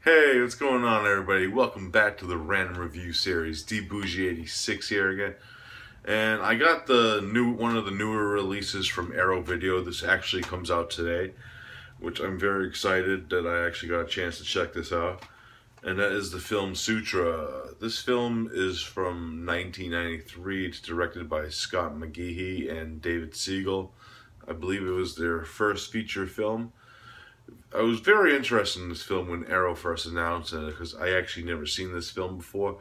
Hey, what's going on, everybody? Welcome back to the Random Review Series. D Bougie 86 here again, and I got one of the newer releases from Arrow Video. This actually comes out today, which I'm very excited that I actually got a chance to check this out. And that is the film Suture. This film is from 1993. It's directed by Scott McGehee and David Siegel. I believe it was their first feature film. I was very interested in this film when Arrow first announced it because I actually never seen this film before.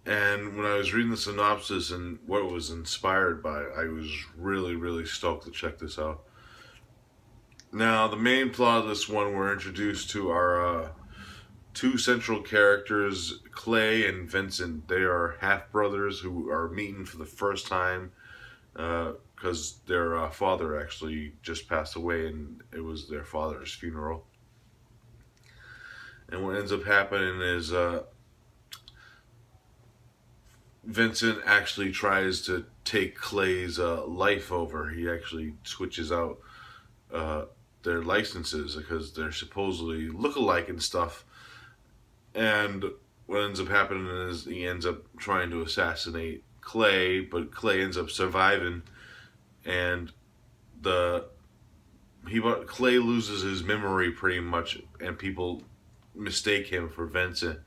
And when I was reading the synopsis and what it was inspired by, I was really, really stoked to check this out. Now, the main plot of this one, we're introduced to our two central characters, Clay and Vincent. They are half brothers who are meeting for the first time because their father actually just passed away and it was their father's funeral. And what ends up happening is Vincent actually tries to take Clay's life over. He actually switches out their licenses because they're supposedly look-alike and stuff. And what ends up happening is he ends up trying to assassinate Clay, but Clay ends up surviving, and Clay loses his memory pretty much, and people mistake him for Vincent.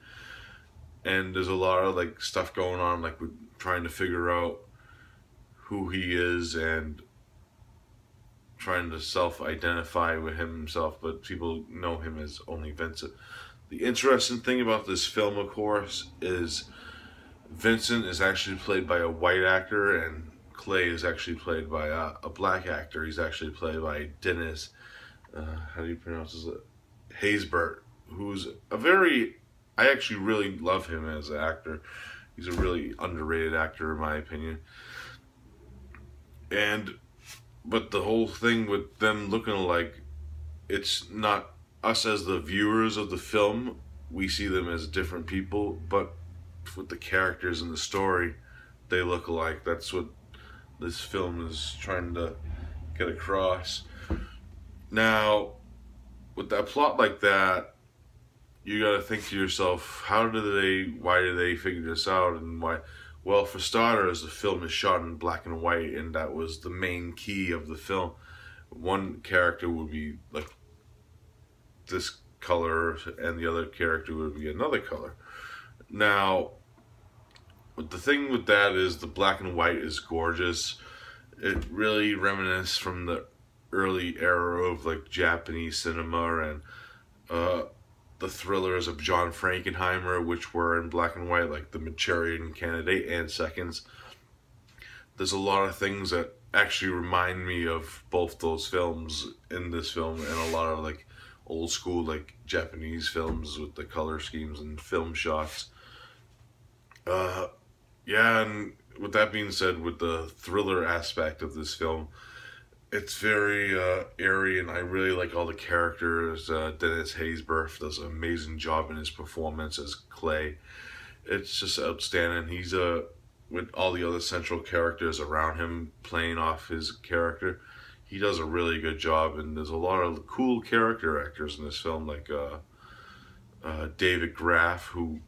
And there's a lot of like stuff going on, like with trying to figure out who he is and trying to self-identify with himself, but people know him as only Vincent. The interesting thing about this film, of course, is Vincent is actually played by a white actor, and Clay is actually played by a black actor. He's actually played by Dennis. How do you pronounce his? Haysbert, who's a very. I actually really love him as an actor. He's a really underrated actor, in my opinion. But the whole thing with them looking alike, it's not us as the viewers of the film. We see them as different people, but with the characters and the story, they look alike. That's what this film is trying to get across. Now, with that plot like that, you got to think to yourself, why do they figure this out, and why? Well, for starters, the film is shot in black and white, and that was the main key of the film. One character would be like this color, and the other character would be another color. Now, the thing with that is the black and white is gorgeous. It really reminisces from the early era of like Japanese cinema and the thrillers of John Frankenheimer, which were in black and white, like The Manchurian Candidate and Seconds. There's a lot of things that actually remind me of both those films in this film, and a lot of like old school like Japanese films with the color schemes and film shots. Yeah, and with that being said, with the thriller aspect of this film, it's very airy, and I really like all the characters. Dennis Haysbert does an amazing job in his performance as Clay. It's just outstanding. He's with all the other central characters around him playing off his character. He does a really good job, and there's a lot of cool character actors in this film, like David Graff, who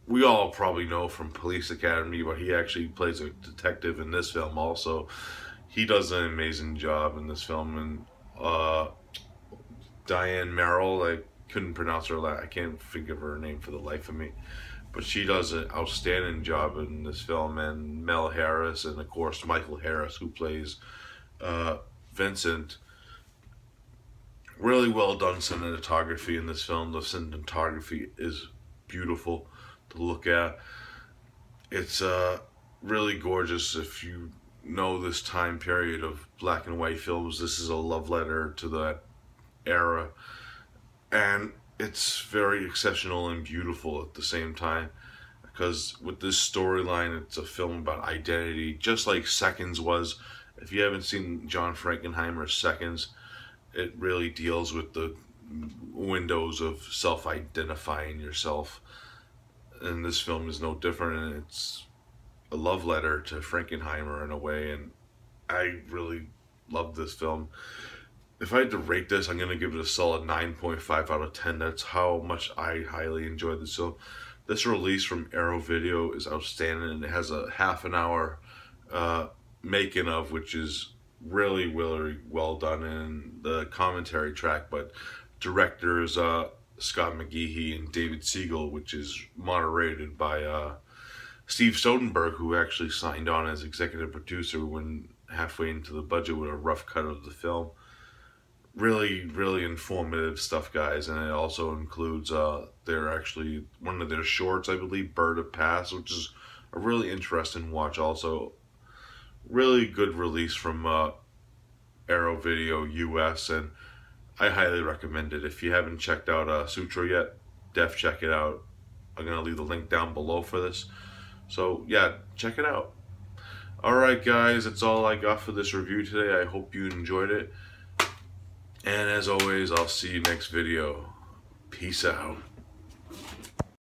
we all probably know from Police Academy, but he actually plays a detective in this film also. He does an amazing job in this film, and Diane Merrill, I couldn't pronounce her I can't think of her name for the life of me, but she does an outstanding job in this film, and Mel Harris, and of course Michael Harris, who plays Vincent. Really well done cinematography in this film. The cinematography is beautiful to look at. It's really gorgeous. If you know this time period of black and white films, this is a love letter to that era, and it's very exceptional and beautiful at the same time, because with this storyline, it's a film about identity, just like Seconds was. If you haven't seen John Frankenheimer's Seconds, it really deals with the windows of self-identifying yourself, and this film is no different, and it's a love letter to Frankenheimer in a way, and I really love this film. if I had to rate this, I'm going to give it a solid 9.5 out of 10. That's how much I highly enjoyed this. So this release from Arrow Video is outstanding, and it has a half an hour uh, making of, which is really, really well done, in the commentary track, but directors Scott McGehee and David Siegel, which is moderated by Steve Soderbergh, who actually signed on as executive producer when halfway into the budget with a rough cut of the film. Really, really informative stuff, guys, and it also includes their actually one of their shorts, I believe, Bird of Pass, which is a really interesting watch. Also, really good release from Arrow Video US, and I highly recommend it. If you haven't checked out Suture yet, check it out. I'm gonna leave the link down below for this. So yeah, check it out. Alright guys, that's all I got for this review today. I hope you enjoyed it. And as always, I'll see you next video. Peace out.